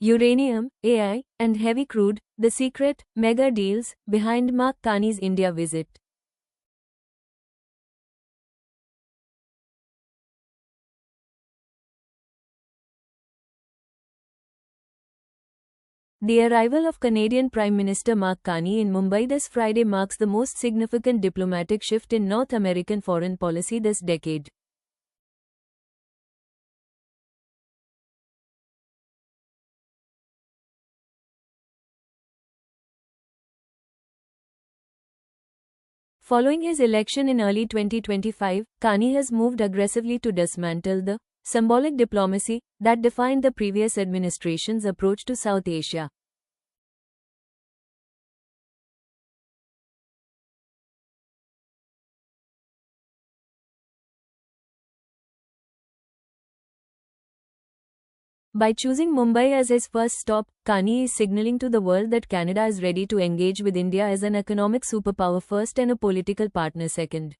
Uranium, AI, and heavy crude, the secret, mega deals behind Mark Carney's India visit. The arrival of Canadian Prime Minister Mark Carney in Mumbai this Friday marks the most significant diplomatic shift in North American foreign policy this decade. Following his election in early 2025, Carney has moved aggressively to dismantle the symbolic diplomacy that defined the previous administration's approach to South Asia. By choosing Mumbai as his first stop, Carney is signaling to the world that Canada is ready to engage with India as an economic superpower first and a political partner second.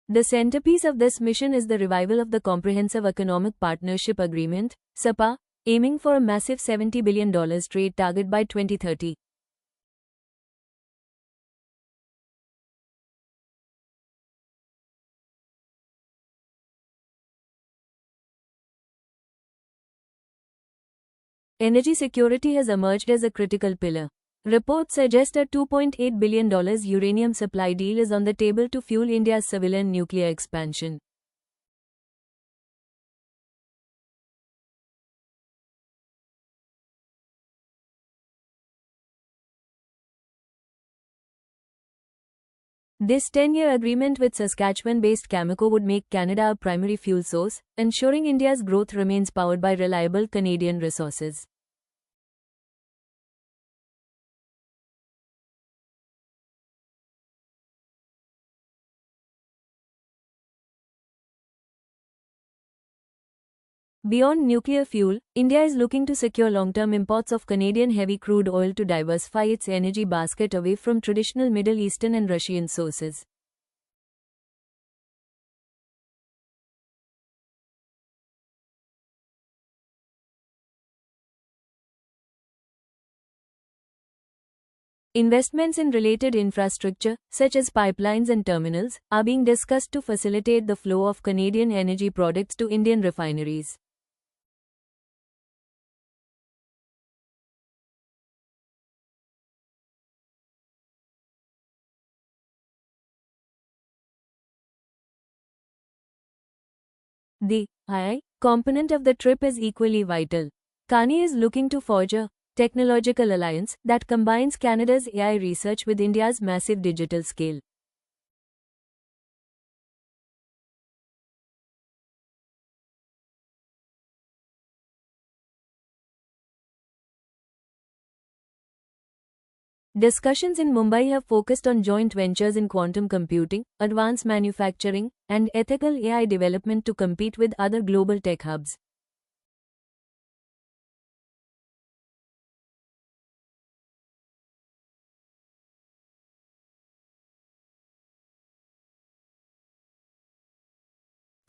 The centerpiece of this mission is the revival of the Comprehensive Economic Partnership Agreement, CEPA, aiming for a massive $70 billion trade target by 2030. Energy security has emerged as a critical pillar. Reports suggest a $2.8 billion uranium supply deal is on the table to fuel India's civilian nuclear expansion. This 10-year agreement with Saskatchewan-based Cameco would make Canada a primary fuel source, ensuring India's growth remains powered by reliable Canadian resources. Beyond nuclear fuel, India is looking to secure long-term imports of Canadian heavy crude oil to diversify its energy basket away from traditional Middle Eastern and Russian sources. Investments in related infrastructure, such as pipelines and terminals, are being discussed to facilitate the flow of Canadian energy products to Indian refineries. The AI component of the trip is equally vital. Carney is looking to forge a technological alliance that combines Canada's AI research with India's massive digital scale. Discussions in Mumbai have focused on joint ventures in quantum computing, advanced manufacturing, and ethical AI development to compete with other global tech hubs.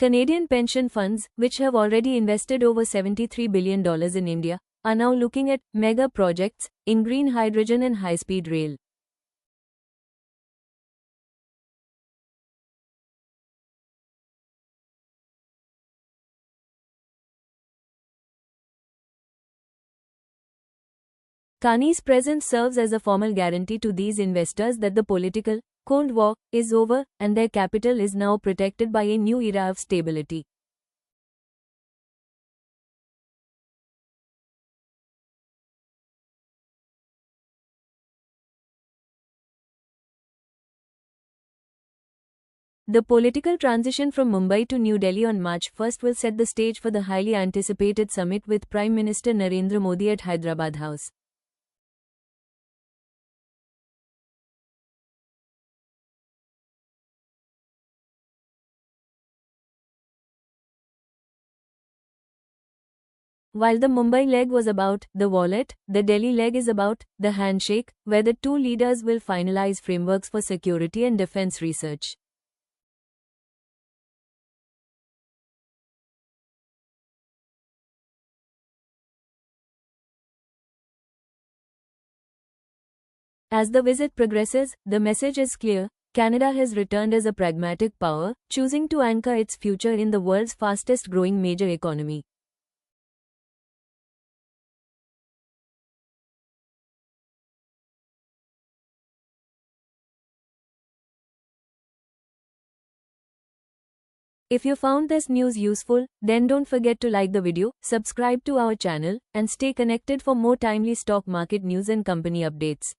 Canadian pension funds, which have already invested over $73 billion in India, are now looking at mega projects in green hydrogen and high-speed rail. Carney's presence serves as a formal guarantee to these investors that the political Cold War is over and their capital is now protected by a new era of stability. The political transition from Mumbai to New Delhi on March 1 will set the stage for the highly anticipated summit with Prime Minister Narendra Modi at Hyderabad House. While the Mumbai leg was about the wallet, the Delhi leg is about the handshake, where the two leaders will finalize frameworks for security and defense research. As the visit progresses, the message is clear. Canada has returned as a pragmatic power, choosing to anchor its future in the world's fastest growing major economy. If you found this news useful, then don't forget to like the video, subscribe to our channel, and stay connected for more timely stock market news and company updates.